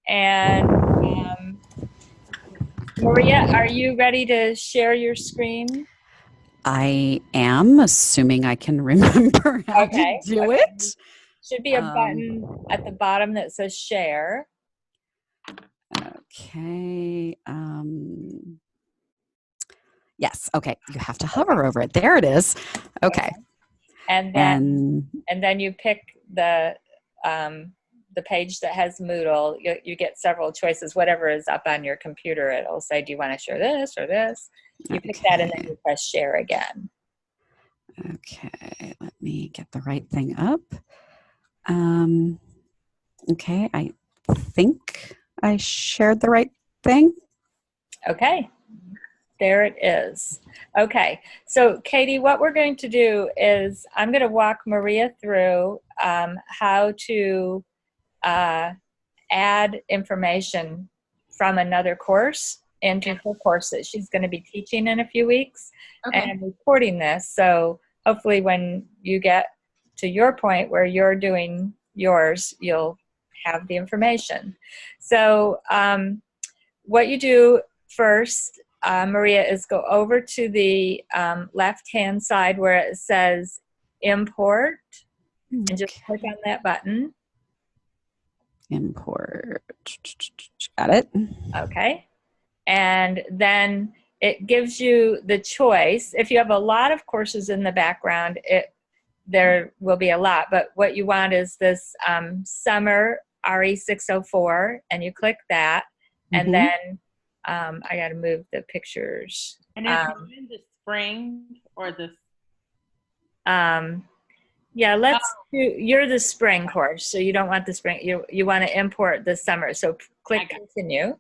And Maria, are you ready to share your screen? I am, assuming I can remember how to Okay. do Okay. it. Should be a button at the bottom that says share. Okay. Yes. Okay. You have to hover over it. There it is. Okay. And then you pick the page that has Moodle. You get several choices. Whatever is up on your computer, it'll say, do you want to share this or this? You pick that and then you press share again. Okay, let me get the right thing up. Okay, I think I shared the right thing. Okay, there it is. Okay, so Katie, what we're going to do is I'm going to walk Maria through how to add information from another course into her course that she's going to be teaching in a few weeks. Okay. And I'm recording this, so hopefully when you get to your point where you're doing yours, you'll have the information. So what you do first, Maria, is go over to the left-hand side where it says import, and just click on that button. Import. Got it. Okay. And then it gives you the choice. If you have a lot of courses in the background, there will be a lot. But what you want is this summer RE604, and you click that. And then I got to move the pictures. And is it in the spring or the? Yeah, let's do, you're the spring course, so you don't want the spring, you want to import the summer. So click continue.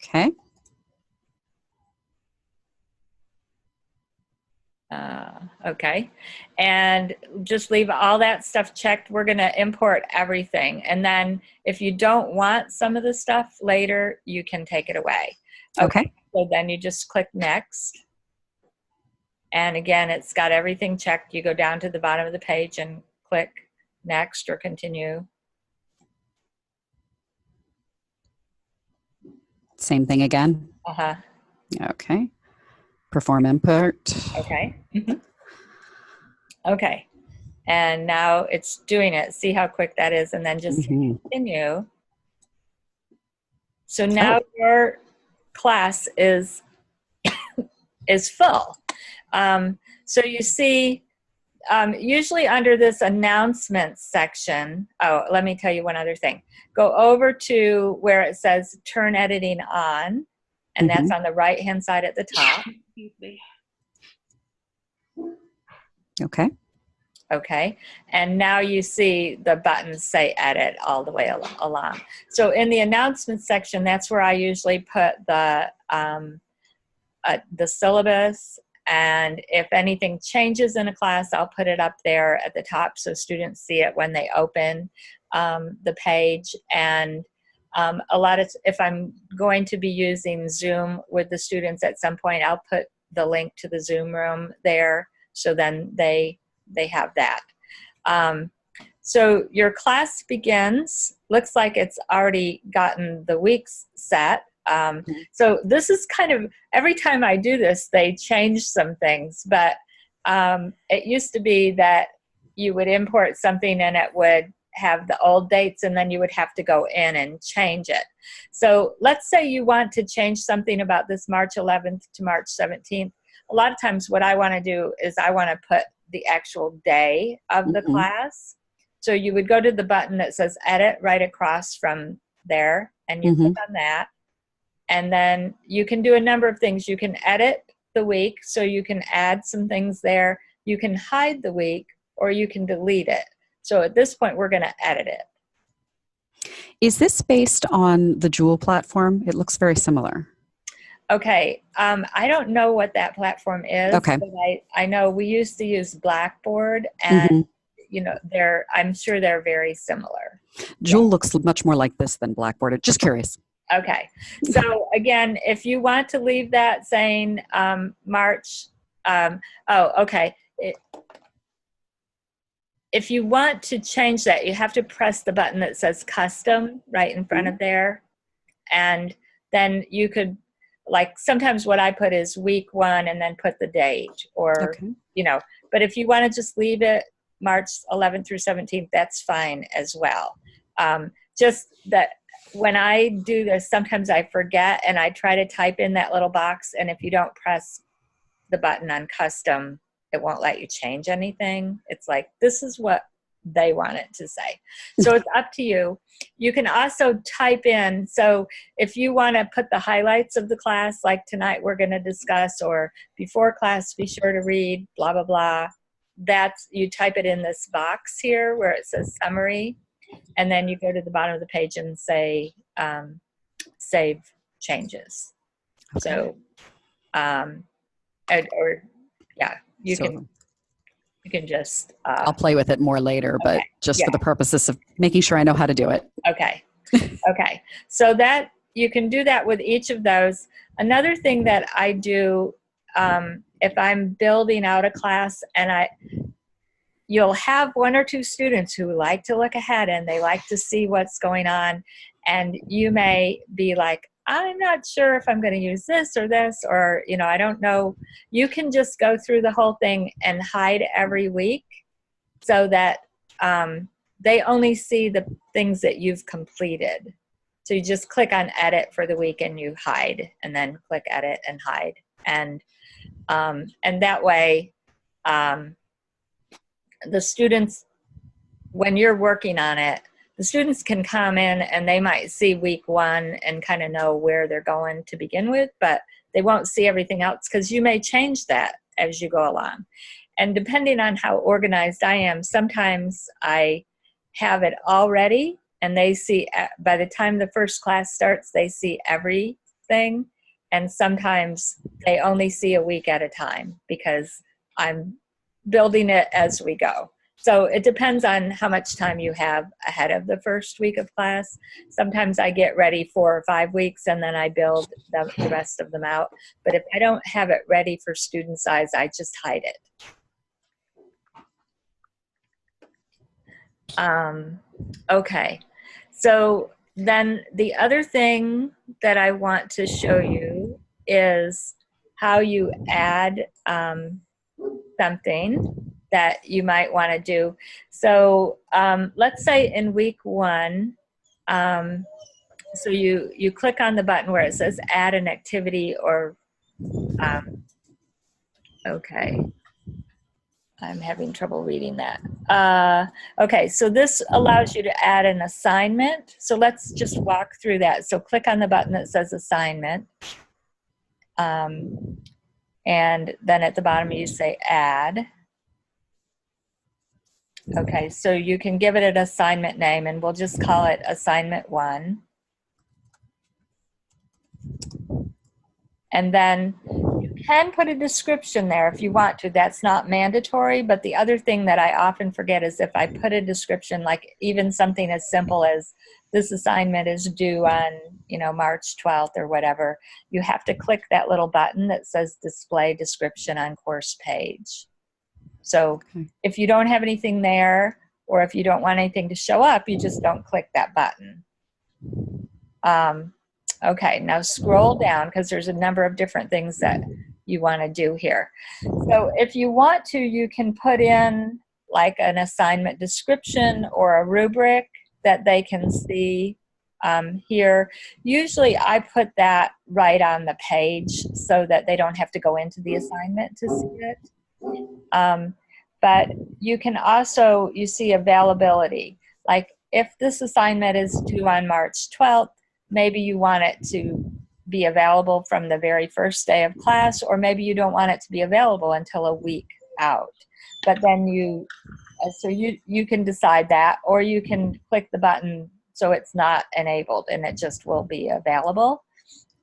Okay. Okay, and just leave all that stuff checked. We're going to import everything, and then if you don't want some of the stuff later, you can take it away. Okay. So then you just click next, and again, it's got everything checked. You go down to the bottom of the page and click next or continue. Same thing again. Okay. Perform import. Okay. Okay. And now it's doing it. See how quick that is, and then just continue. So now your class is full. So you see, usually under this announcements section, let me tell you one other thing. Go over to where it says turn editing on, and that's on the right-hand side at the top. Okay. Okay, and now you see the buttons say edit all the way along. So in the announcements section, that's where I usually put the syllabus, and if anything changes in a class, I'll put it up there at the top so students see it when they open the page. And if I'm going to be using Zoom with the students at some point, I'll put the link to the Zoom room there, so then they have that. So your class begins. Looks like it's already gotten the weeks set. So this is kind of, every time I do this, they change some things, but it used to be that you would import something and it would have the old dates, and then you would have to go in and change it. So let's say you want to change something about this March 11th to March 17th. A lot of times what I want to do is I want to put the actual day of the class. So you would go to the button that says edit right across from there, and you click on that. And then you can do a number of things. You can edit the week, so you can add some things there. You can hide the week, or you can delete it. So at this point, we're going to edit it. Is this based on the Joule platform? It looks very similar. Okay, I don't know what that platform is, but I know we used to use Blackboard, and you know, I'm sure they're very similar. Joule looks much more like this than Blackboard. Just curious. Okay, so again, if you want to leave that saying March, if you want to change that, you have to press the button that says custom right in front of there, And then you could, like, sometimes what I put is week 1 and then put the date, or, Okay. you know, but if you want to just leave it March 11th through 17th, that's fine as well. Just that when I do this, sometimes I forget and I try to type in that little box, and if you don't press the button on custom, it won't let you change anything. It's like, this is what they want it to say. So it's up to you. You can also type in, so if you want to put the highlights of the class, like tonight we're going to discuss, or before class be sure to read blah blah blah, that's, you type it in this box here where it says summary, and then you go to the bottom of the page and say save changes. Okay. So or yeah, you can just I'll play with it more later, but just for the purposes of making sure I know how to do it. Okay. Okay. So that you can do that with each of those. Another thing that I do, if I'm building out a class, and you'll have 1 or 2 students who like to look ahead and they like to see what's going on, and you may be like, I'm not sure if I'm going to use this, or, you know, I don't know. You can just go through the whole thing and hide every week so that they only see the things that you've completed. So you just click on edit for the week and you hide, and then click edit and hide. And that way, the students, when you're working on it, the students can come in and they might see week 1 and kind of know where they're going to begin with, but they won't see everything else because you may change that as you go along. And depending on how organized I am, sometimes I have it all ready and they see, by the time the first class starts, they see everything. And sometimes they only see a week at a time because I'm building it as we go. So it depends on how much time you have ahead of the first week of class. Sometimes I get ready 4 or 5 weeks and then I build the rest of them out. But if I don't have it ready for student size, I just hide it. Okay, so then the other thing that I want to show you is how you add something that you might want to do. So let's say in week 1, so you click on the button where it says add an activity, or okay, I'm having trouble reading that. Okay, so this allows you to add an assignment. So let's just walk through that. So click on the button that says assignment. And then at the bottom you say add. Okay, so you can give it an assignment name, and we'll just call it assignment 1. And then you can put a description there if you want to. That's not mandatory, but the other thing that I often forget is if I put a description, like even something as simple as this assignment is due on, you know, March 12th or whatever, you have to click that little button that says display description on course page. So if you don't have anything there, or if you don't want anything to show up, you just don't click that button. Okay, now scroll down because there's a number of different things that you want to do here. So if you want to, you can put in like an assignment description or a rubric that they can see here. Usually I put that right on the page so that they don't have to go into the assignment to see it. But you can also, you see availability. Like if this assignment is due on March 12th, maybe you want it to be available from the very first day of class, or maybe you don't want it to be available until a week out. But then so you can decide that, or you can click the button so it's not enabled and it just will be available.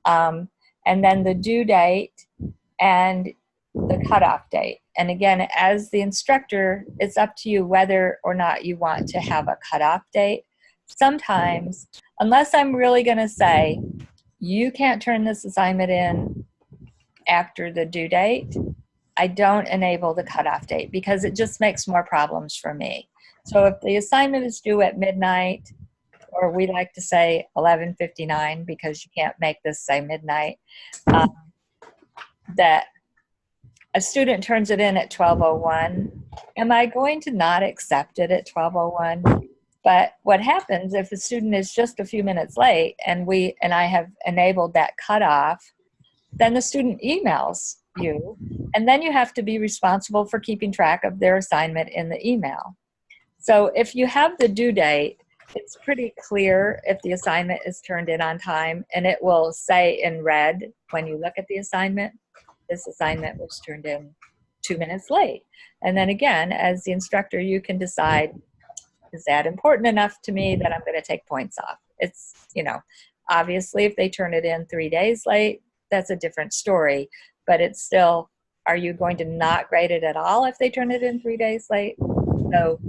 And then the due date and the cutoff date. And again, as the instructor, it's up to you whether or not you want to have a cutoff date. Sometimes, unless I'm really going to say, you can't turn this assignment in after the due date, I don't enable the cutoff date because it just makes more problems for me. So if the assignment is due at midnight, or we like to say 11:59 because you can't make this say midnight, um, that a student turns it in at 12:01, am I going to not accept it at 12:01? But what happens if a student is just a few minutes late and I have enabled that cutoff, then the student emails you, and then you have to be responsible for keeping track of their assignment in the email. So if you have the due date, it's pretty clear if the assignment is turned in on time, and it will say in red when you look at the assignment, this assignment was turned in 2 minutes late. And then again, as the instructor, you can decide, is that important enough to me that I'm going to take points off? It's, obviously if they turn it in 3 days late, that's a different story, but it's still, are you going to not grade it at all if they turn it in 3 days late? So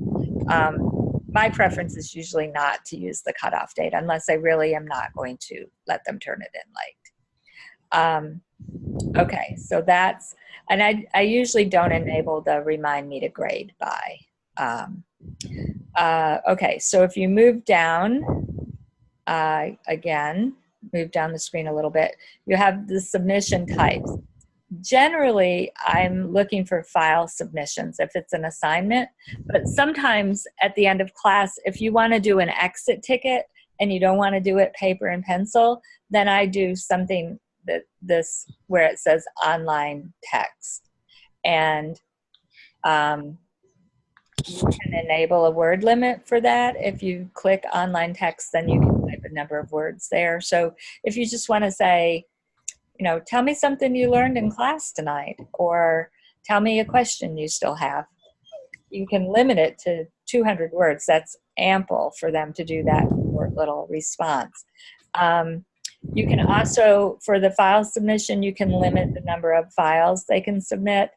my preference is usually not to use the cutoff date unless I really am not going to let them turn it in late. Okay, so that's, and I usually don't enable the remind me to grade by. Okay, so if you move down, again, move down the screen a little bit, you have the submission types. Generally, I'm looking for file submissions if it's an assignment, but sometimes at the end of class, if you want to do an exit ticket and you don't want to do it paper and pencil, then I do something where it says online text. And you can enable a word limit for that. If you click online text, then you can type a number of words there. So if you just want to say, tell me something you learned in class tonight, or tell me a question you still have, you can limit it to 200 words. That's ample for them to do that short little response. You can also, for the file submission, you can limit the number of files they can submit.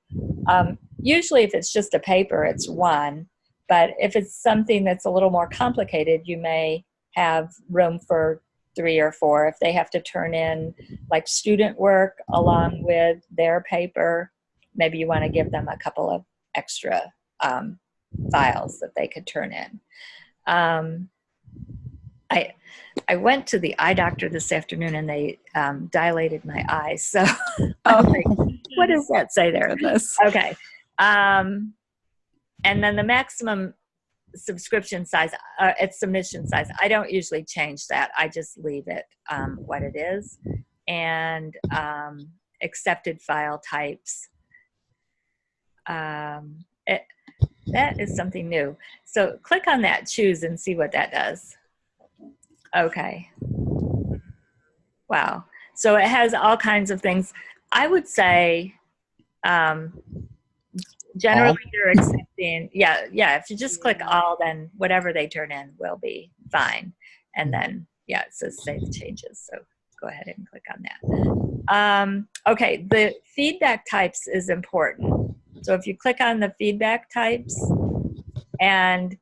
Usually if it's just a paper, it's 1. But if it's something that's a little more complicated, you may have room for 3 or 4. If they have to turn in like student work along with their paper, maybe you want to give them a couple of extra files that they could turn in. I went to the eye doctor this afternoon and they dilated my eyes. So I'm like, what does that say there? Okay. And then the maximum subscription size, it's submission size. I don't usually change that. I just leave it what it is. And accepted file types. That is something new. So click on that, choose, and see what that does. Okay. Wow. So it has all kinds of things. I would say generally you're accepting, yeah, if you just click all, then whatever they turn in will be fine. And then, yeah, it says save changes. So go ahead and click on that. Okay, the feedback types is important. So if you click on the feedback types, and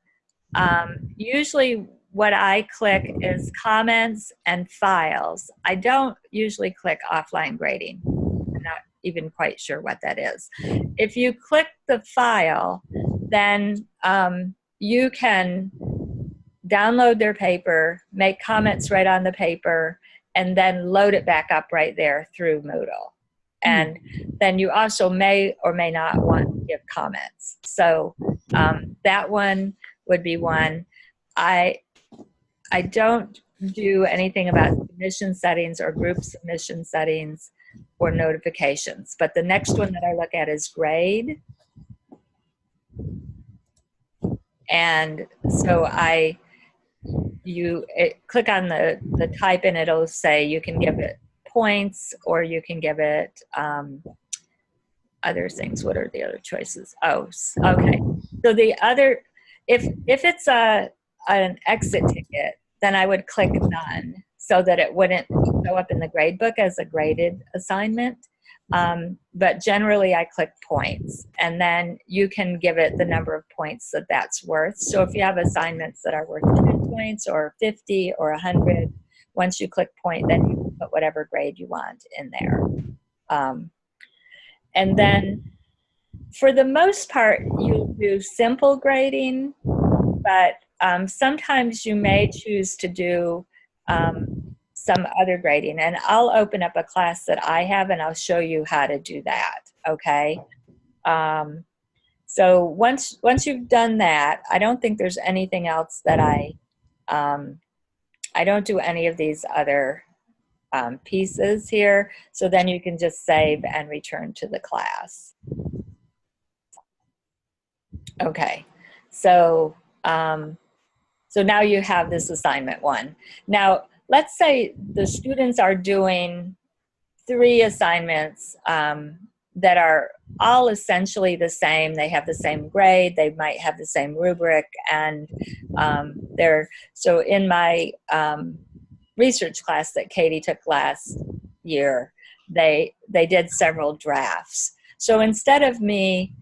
usually what I click is comments and files. I don't usually click offline grading. I'm not even quite sure what that is. If you click the file, then you can download their paper, make comments right on the paper, and then load it back up right there through Moodle. And then you also may or may not want to give comments. So that one would be one. I don't do anything about submission settings or group submission settings or notifications. But the next one that I look at is grade. And so click on the type and it'll say you can give it points or you can give it other things. What are the other choices? Oh, okay. So the other, if it's an exit ticket, then I would click none so that it wouldn't show up in the grade book as a graded assignment. But generally I click points, and then you can give it the number of points that that's worth. So if you have assignments that are worth 10 points or 50 or 100, once you click point, then you can put whatever grade you want in there. And then for the most part, you do simple grading, but sometimes you may choose to do some other grading, and I'll open up a class that I have and I'll show you how to do that, okay? So once you've done that, I don't think there's anything else that I don't do any of these other pieces here. So then you can just save and return to the class. Okay, so so now you have this assignment 1. Now let's say the students are doing 3 assignments that are all essentially the same. They have the same grade, they might have the same rubric, and so in my research class that Katie took last year, they did several drafts. So instead of me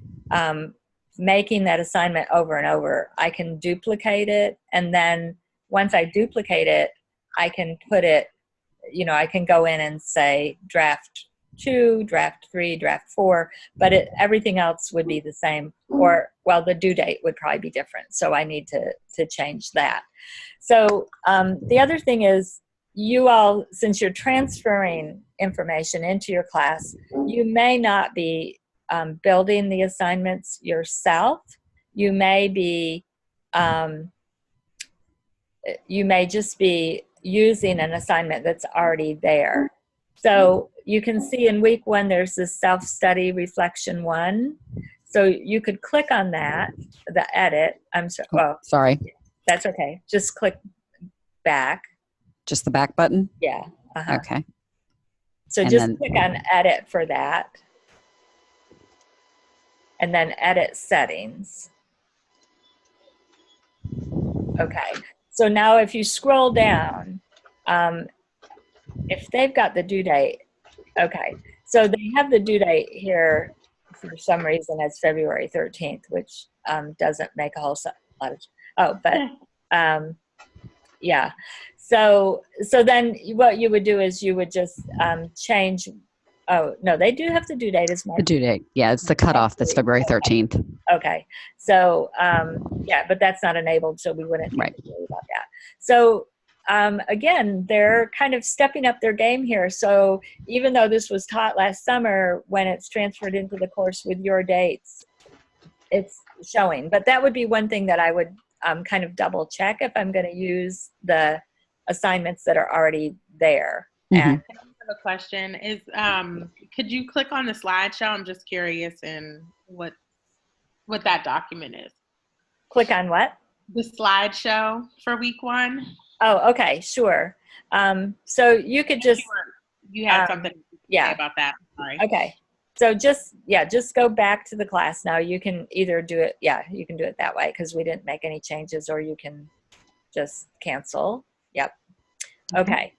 making that assignment over and over, I can duplicate it, and then once I duplicate it, I can put it, you know, I can go in and say draft 2, draft 3, draft 4, but everything else would be the same, or, well, the due date would probably be different, so I need to change that. So the other thing is, you all, since you're transferring information into your class, you may not be building the assignments yourself. You may be, you may just be using an assignment that's already there. So you can see in week 1, there's this self-study reflection 1. So you could click on that, the edit. I'm sorry. Well, sorry. That's okay. Just click back. Just the back button? Yeah. Okay. So and just then click on edit for that. And then edit settings. Okay. So now if you scroll down, if they've got the due date, okay. So they have the due date here for some reason as February 13th, which doesn't make a whole lot of, yeah. So then what you would do is you would just change, oh, no, they do have the due date as March. The due date, yeah, it's the cutoff that's February 13th. Okay, so yeah, but that's not enabled, so we wouldn't need to worry about that. So again, they're kind of stepping up their game here. So even though this was taught last summer, when it's transferred into the course with your dates, it's showing. But that would be one thing that I would kind of double check if I'm going to use the assignments that are already there. Mm-hmm. And I have a question. Is could you click on the slideshow? I'm just curious in what that document is. click on what? The slideshow for week 1. Oh, okay, sure. So you could just you had something to say about that. Sorry. Okay. So just go back to the class now. You can either do it, you can do it that way because we didn't make any changes, or you can just cancel. Yep. Okay.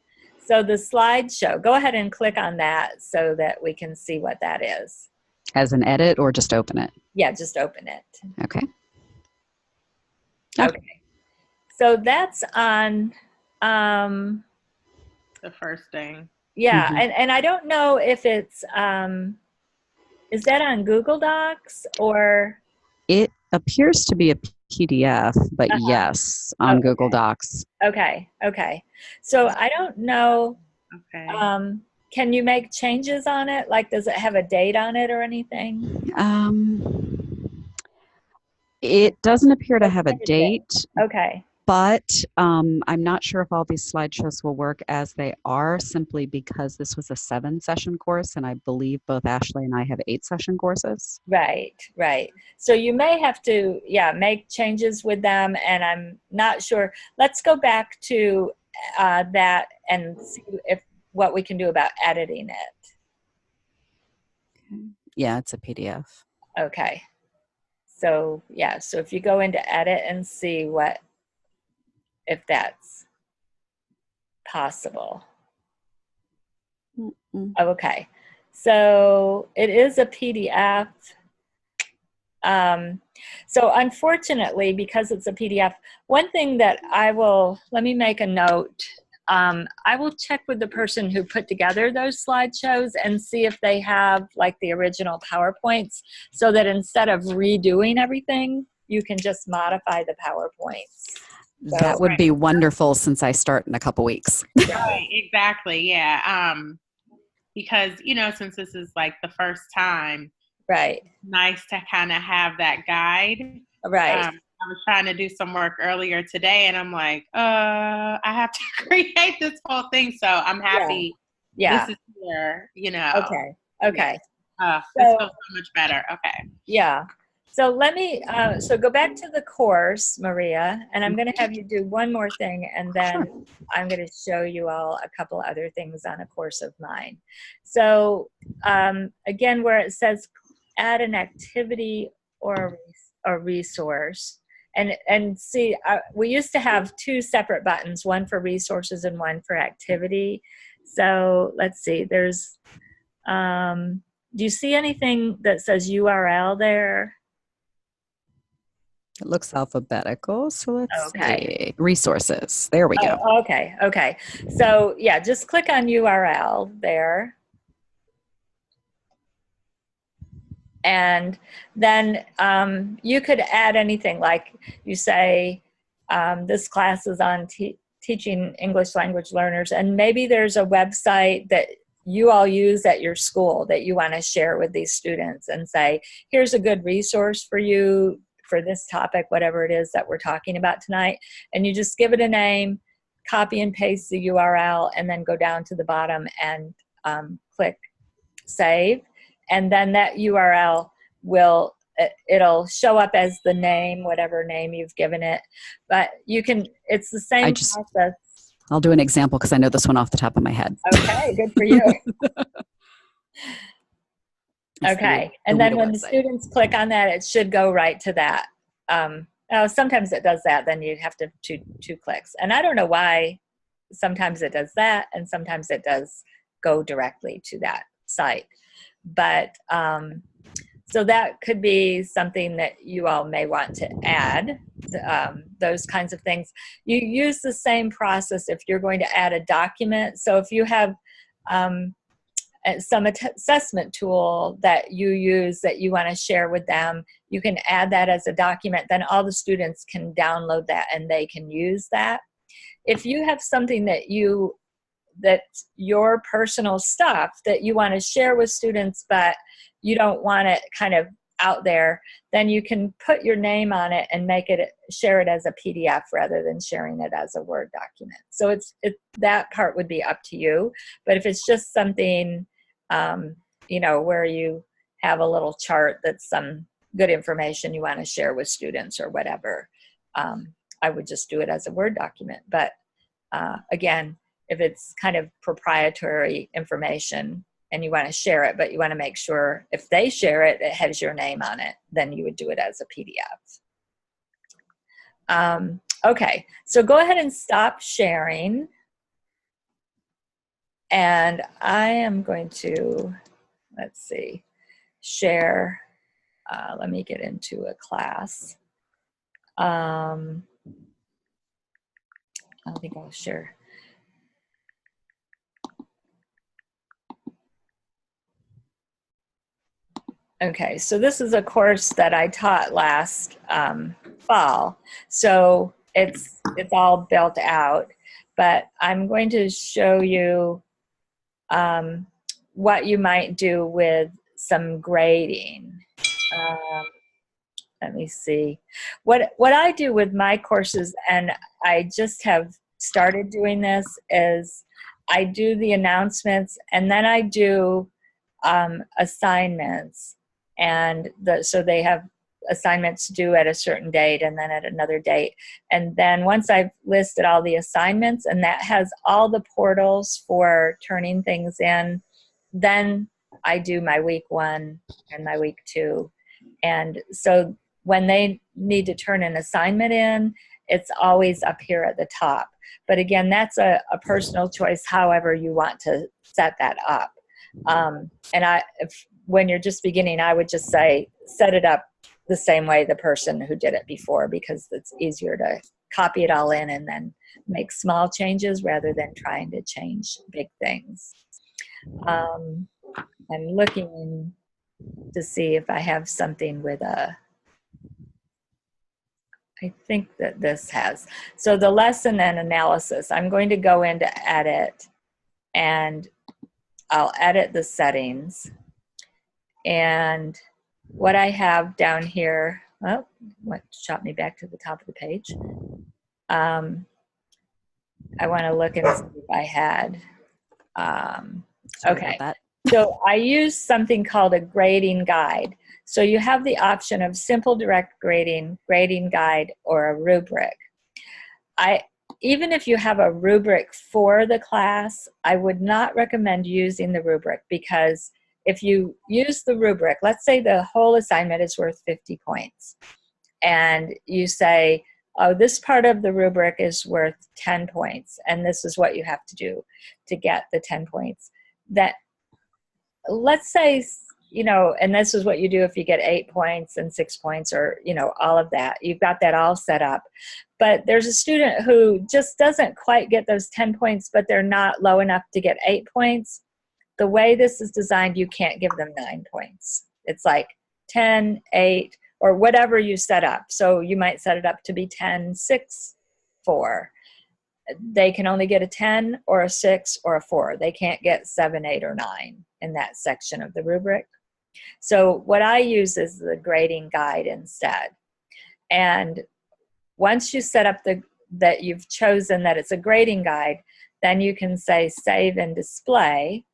So the slideshow, go ahead and click on that so that we can see what that is. As an edit or just open it? Yeah, just open it. Okay. Okay. So that's on The first thing. Yeah, Mm-hmm. and I don't know if it's is that on Google Docs or? It appears to be a PDF, but yes, on Google Docs. Okay. So I don't know. Okay. Can you make changes on it? Like, does it have a date on it or anything? It doesn't appear to have a date. Okay. But I'm not sure if all these slideshows will work as they are, simply because this was a 7-session course, and I believe both Ashley and I have 8-session courses. Right. So you may have to, make changes with them, and I'm not sure. Let's go back to that and see what we can do about editing it. Yeah, it's a PDF. Okay. So, so if you go into edit and see if that's possible. Mm-mm. Okay, so it is a PDF. So unfortunately, because it's a PDF, one thing that let me make a note. I will check with the person who put together those slideshows and see if they have like the original PowerPoints, so that instead of redoing everything, you can just modify the PowerPoints. So, That would be wonderful since I start in a couple weeks. Right, exactly. Yeah. Because, since this is like the first time, right, nice to kind of have that guide. right. I was trying to do some work earlier today and I'm like, I have to create this whole thing. So I'm happy Yeah. this is here, Okay. Okay. This feels so much better. Okay. Yeah. So let me, so go back to the course, Maria, and I'm going to have you do one more thing, and then I'm going to show you all a couple other things on a course of mine. So again, where it says add an activity or a resource, and see, we used to have two separate buttons, one for resources and one for activity. So let's see, there's, do you see anything that says URL there? It looks alphabetical, so let's Okay. see. Resources. There we go. Oh, okay, okay. So yeah, just click on URL there. And then you could add anything, like you say, this class is on teaching English language learners, and maybe there's a website that you all use at your school that you want to share with these students and say, here's a good resource for you for this topic, whatever it is that we're talking about tonight. And you just give it a name, copy and paste the URL, and then go down to the bottom and click save. And then that URL it'll show up as the name, whatever name you've given it. But you can, it's the same process. I'll do an example because I know this one off the top of my head. Okay, good for you. Okay, and then when the students click on that, it should go right to that. Sometimes it does that, then you have to two clicks. And I don't know why sometimes it does that and sometimes it does go directly to that site. But so that could be something that you all may want to add, those kinds of things. You use the same process if you're going to add a document. So if you have some assessment tool that you use that you want to share with them, you can add that as a document. Then all the students can download that and they can use that. If you have something that's your personal stuff that you want to share with students, but you don't want it kind of out there, then you can put your name on it and share it as a PDF rather than sharing it as a Word document. So that part would be up to you. But if it's just something, where you have a little chart that's some good information you want to share with students or whatever, I would just do it as a Word document. But again, if it's kind of proprietary information and you want to share it, but you want to make sure if they share it, it has your name on it, then you would do it as a PDF. Okay, so go ahead and stop sharing. And I am going to, let's see, share. Let me get into a class. I think I'll share. Okay, so this is a course that I taught last fall. So it's all built out, but I'm going to show you what you might do with some grading. Let me see. What I do with my courses, and I just have started doing this, is I do the announcements and then I do assignments. And so they have assignments due at a certain date and then at another date. And then once I've listed all the assignments, and that has all the portals for turning things in, then I do my week 1 and my week 2. And so when they need to turn an assignment in, it's always up here at the top. But again, that's a personal choice, however you want to set that up. When you're just beginning, I would just say, set it up the same way the person who did it before, because it's easier to copy it all in and then make small changes rather than trying to change big things. I'm looking to see if I have something with a I think that this has. So the lesson and analysis, I'm going to go into edit and I'll edit the settings. And what I have down here, oh, what shot me back to the top of the page. I want to look and see if I had. Sorry Okay, about that. so I use something called a grading guide. So you have the option of simple direct grading, grading guide, or a rubric. Even if you have a rubric for the class, I would not recommend using the rubric, because if you use the rubric, let's say the whole assignment is worth 50 points, and you say, oh, this part of the rubric is worth 10 points, and this is what you have to do to get the 10 points. That, let's say, you know, and this is what you do if you get 8 points and 6 points, or, you know, all of that. You've got that all set up. But there's a student who just doesn't quite get those 10 points, but they're not low enough to get 8 points. The way this is designed, you can't give them 9 points. It's like 10, 8, or whatever you set up. So you might set it up to be 10, 6, 4. They can only get a 10 or a 6 or a 4. They can't get 7, 8, or 9 in that section of the rubric. So what I use is the grading guide instead. And once you set up that you've chosen that it's a grading guide, then you can say save and display.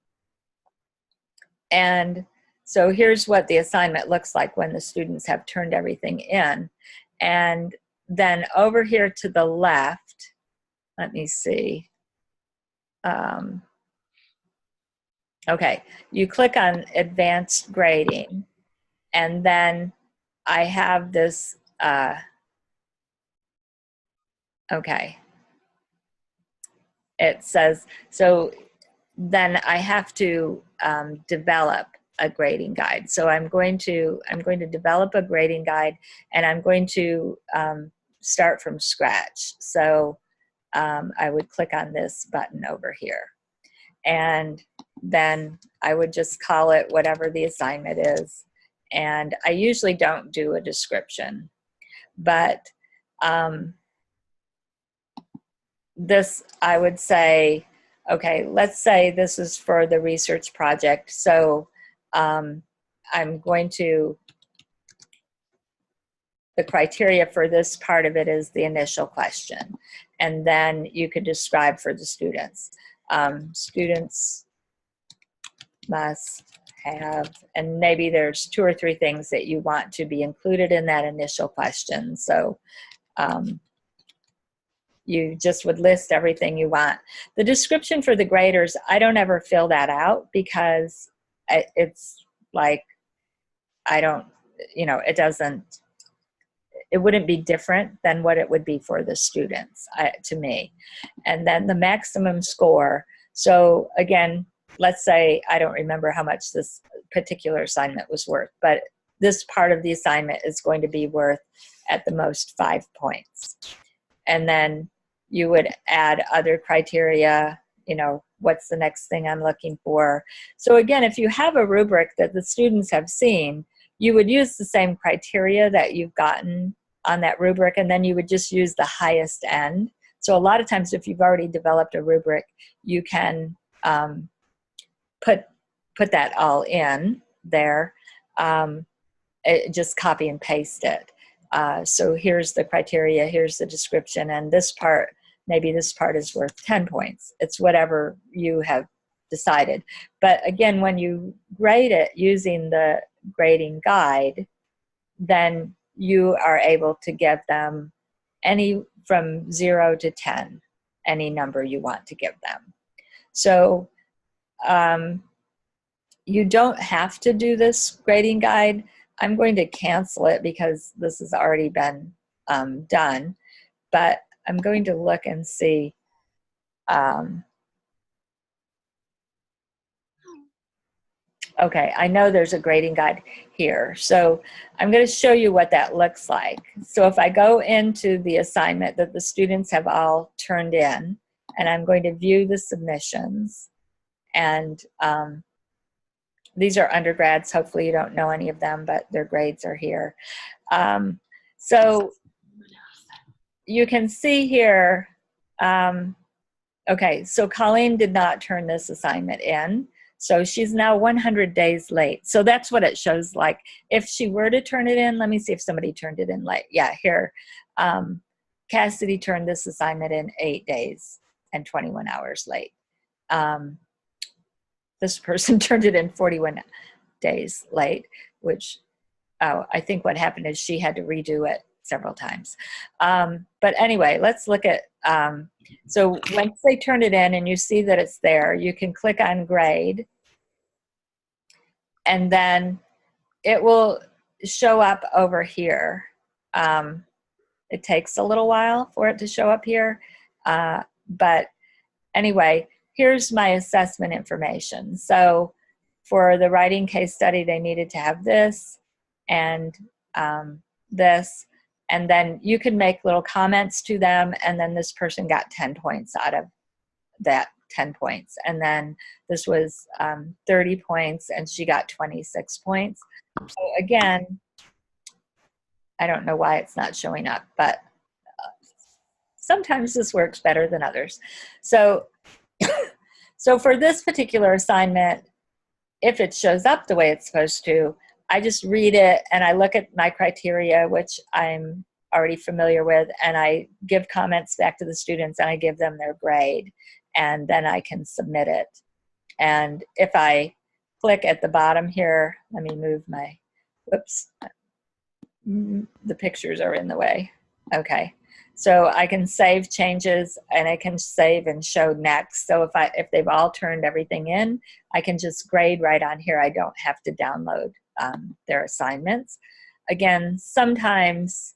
And so here's what the assignment looks like when the students have turned everything in. And then over here to the left, let me see. Okay, you click on advanced grading, and then I have this, okay. It says, so then I have to develop a grading guide. So I'm going to develop a grading guide, and I'm going to start from scratch. So I would click on this button over here, and then I would just call it whatever the assignment is. And I usually don't do a description, but this, I would say, okay, let's say this is for the research project. So I'm going to, the criteria for this part of it is the initial question. And then you could describe for the students. Students must have, and maybe there's 2 or 3 things that you want to be included in that initial question. So you just would list everything you want. The description for the graders, I don't ever fill that out, because it's like, I don't, you know, it wouldn't be different than what it would be for the students, to me. And then the maximum score. So again, let's say, I don't remember how much this particular assignment was worth, but this part of the assignment is going to be worth at the most 5 points. And then you would add other criteria, you know, what's the next thing I'm looking for. So again, if you have a rubric that the students have seen, you would use the same criteria that you've gotten on that rubric, and then you would just use the highest end. So a lot of times, if you've already developed a rubric, you can put that all in there. Just copy and paste it. So here's the criteria, here's the description, and this part, maybe this part is worth 10 points. It's whatever you have decided. But again, when you grade it using the grading guide, then you are able to give them any from 0 to 10, any number you want to give them. So you don't have to do this grading guide. I'm going to cancel it because this has already been done, but I'm going to look and see. Okay, I know there's a grading guide here. So I'm going to show you what that looks like. So if I go into the assignment that the students have all turned in, and I'm going to view the submissions, and these are undergrads. Hopefully you don't know any of them, but their grades are here. So you can see here, okay, so Colleen did not turn this assignment in. So she's now 100 days late. So that's what it shows like. If she were to turn it in, let me see if somebody turned it in late. Yeah, here. Cassidy turned this assignment in 8 days and 21 hours late. This person turned it in 41 days late, which I think what happened is she had to redo it several times. But anyway, let's look at, so once they turn it in and you see that it's there, you can click on grade, and then it will show up over here. It takes a little while for it to show up here. But anyway, here's my assessment information. So for the writing case study, they needed to have this and this, and then you can make little comments to them, and then this person got 10 points out of that 10 points. And then this was 30 points, and she got 26 points. So again, I don't know why it's not showing up, but sometimes this works better than others. So, so for this particular assignment, if it shows up the way it's supposed to, I just read it and I look at my criteria, which I'm already familiar with, and I give comments back to the students and I give them their grade, and then I can submit it. And if I click at the bottom here, let me move my, whoops, the pictures are in the way. Okay. So I can save changes and I can save and show next. So if they've all turned everything in, I can just grade right on here. I don't have to download their assignments. Again, sometimes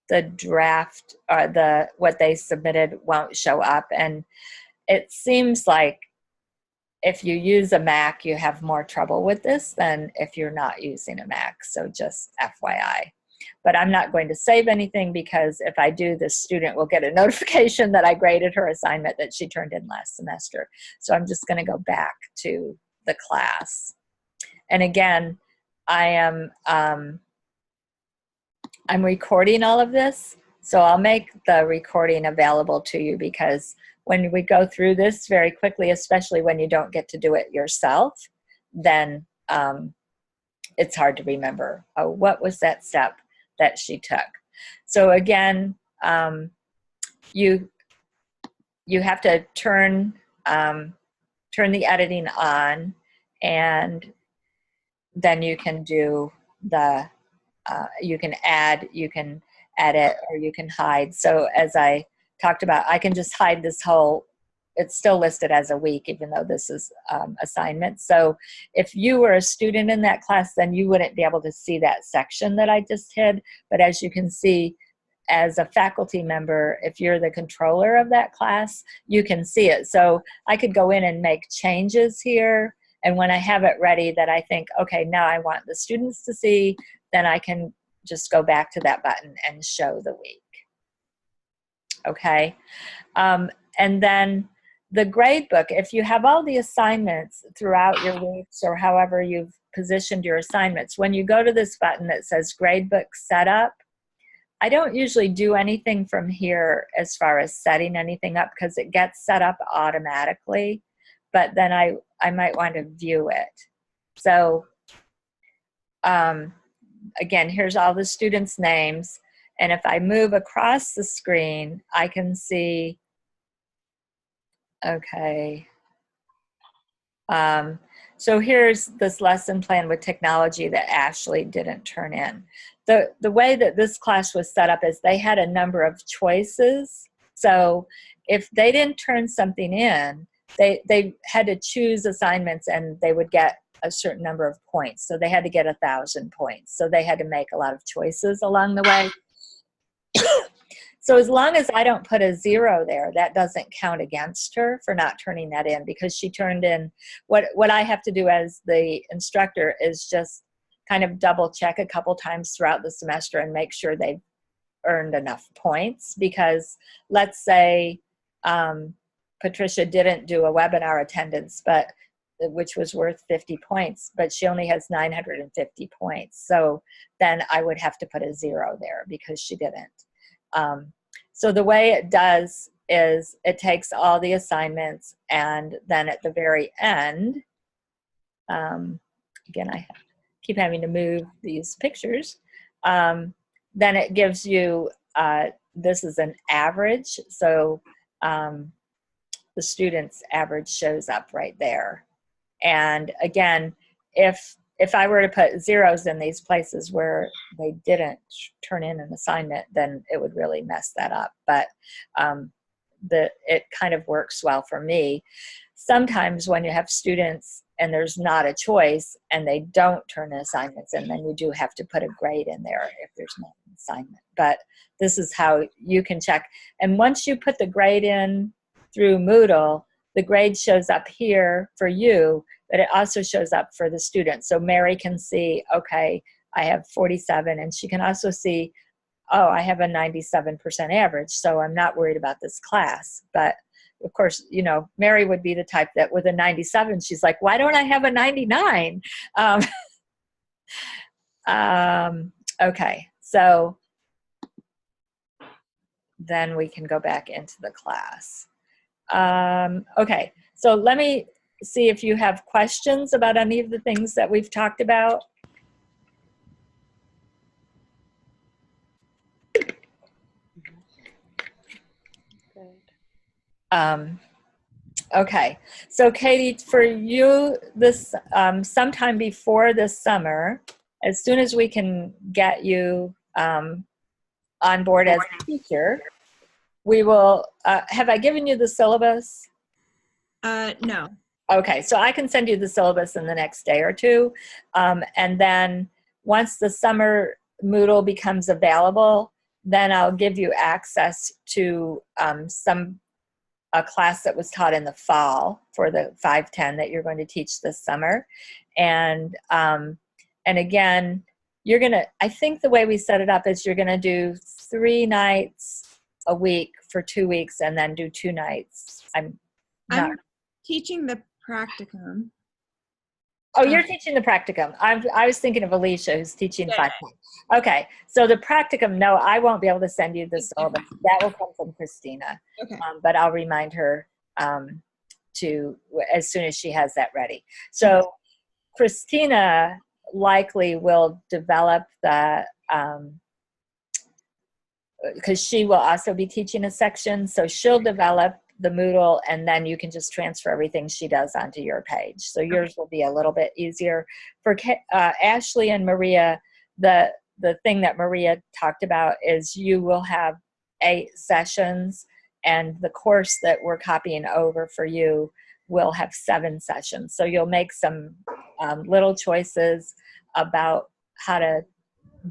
the draft or what they submitted won't show up, and it seems like if you use a Mac, you have more trouble with this than if you're not using a Mac. So just FYI. But I'm not going to save anything, because if I do, the student will get a notification that I graded her assignment that she turned in last semester. So I'm just going to go back to the class. And again, I'm recording all of this, so I'll make the recording available to you, because when we go through this very quickly, especially when you don't get to do it yourself, then it's hard to remember, oh, what was that step that she took. So again, you have to turn the editing on, and then you can do the you can edit, or you can hide. So as I talked about, I can just hide this whole, it's still listed as a week, even though this is assignment. So if you were a student in that class, then you wouldn't be able to see that section that I just hid. But as you can see, as a faculty member, if you're the controller of that class, you can see it. So I could go in and make changes here. And when I have it ready that I think, okay, now I want the students to see, then I can just go back to that button and show the week. Okay. And then the grade book, if you have all the assignments throughout your weeks, or however you've positioned your assignments, when you go to this button that says grade book setup, I don't usually do anything from here as far as setting anything up, because it gets set up automatically, but then I might want to view it. So again, here's all the students' names, and if I move across the screen, I can see, okay, so here's this lesson plan with technology that Ashley didn't turn in. The way that this class was set up is they had a number of choices. So if they didn't turn something in, they had to choose assignments, and they would get a certain number of points. So they had to get 1,000 points. So they had to make a lot of choices along the way. So as long as I don't put a 0 there, that doesn't count against her for not turning that in, because she turned in, what I have to do as the instructor is just kind of double check a couple times throughout the semester and make sure they've earned enough points. Because let's say Patricia didn't do a webinar attendance, which was worth 50 points, but she only has 950 points. So then I would have to put a 0 there because she didn't. So the way it does is it takes all the assignments, and then at the very end, again, I keep having to move these pictures, then it gives you, this is an average, so the student's average shows up right there. And again, if I were to put zeros in these places where they didn't turn in an assignment, then it would really mess that up. But it kind of works well for me. Sometimes when you have students and there's not a choice and they don't turn in assignments, and then you do have to put a grade in there if there's not an assignment. But this is how you can check. And once you put the grade in through Moodle, the grade shows up here for you, but it also shows up for the student. So Mary can see, okay, I have 47, and she can also see, oh, I have a 97% average, so I'm not worried about this class. But of course, you know, Mary would be the type that with a 97, she's like, why don't I have a 99? Okay, so then we can go back into the class. Okay, so let me see if you have questions about any of the things that we've talked about. Okay, so Katie, for you, this sometime before this summer, as soon as we can get you on board as a teacher, we will, have I given you the syllabus? No. Okay, so I can send you the syllabus in the next day or two. And then once the summer Moodle becomes available, then I'll give you access to a class that was taught in the fall for the 510 that you're going to teach this summer. And again, you're gonna, I think the way we set it up is you're gonna do 3 nights a week for 2 weeks and then do 2 nights. I'm teaching the practicum. Oh, you're teaching the practicum. I was thinking of Alicia, who's teaching 510. Okay, so the practicum, no, I won't be able to send you the syllabus. That will come from Christina. Okay. But I'll remind her to, as soon as she has that ready. So Christina likely will develop the, because she will also be teaching a section, so she'll develop the Moodle, and then you can just transfer everything she does onto your page. So yours will be a little bit easier. For Ashley and Maria, the thing that Maria talked about is you will have 8 sessions, and the course that we're copying over for you will have 7 sessions. So you'll make some little choices about how to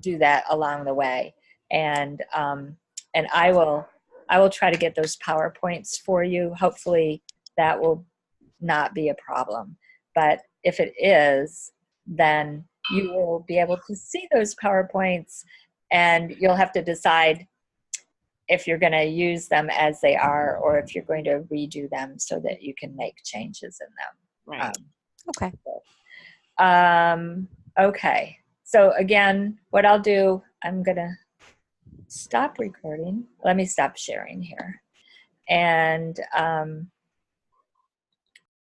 do that along the way. And I will try to get those PowerPoints for you. Hopefully that will not be a problem. But if it is, then you will be able to see those PowerPoints, and you'll have to decide if you're going to use them as they are or if you're going to redo them so that you can make changes in them. Right. Okay. Okay. So again, what I'll do, I'm going to stop recording. Let me stop sharing here. And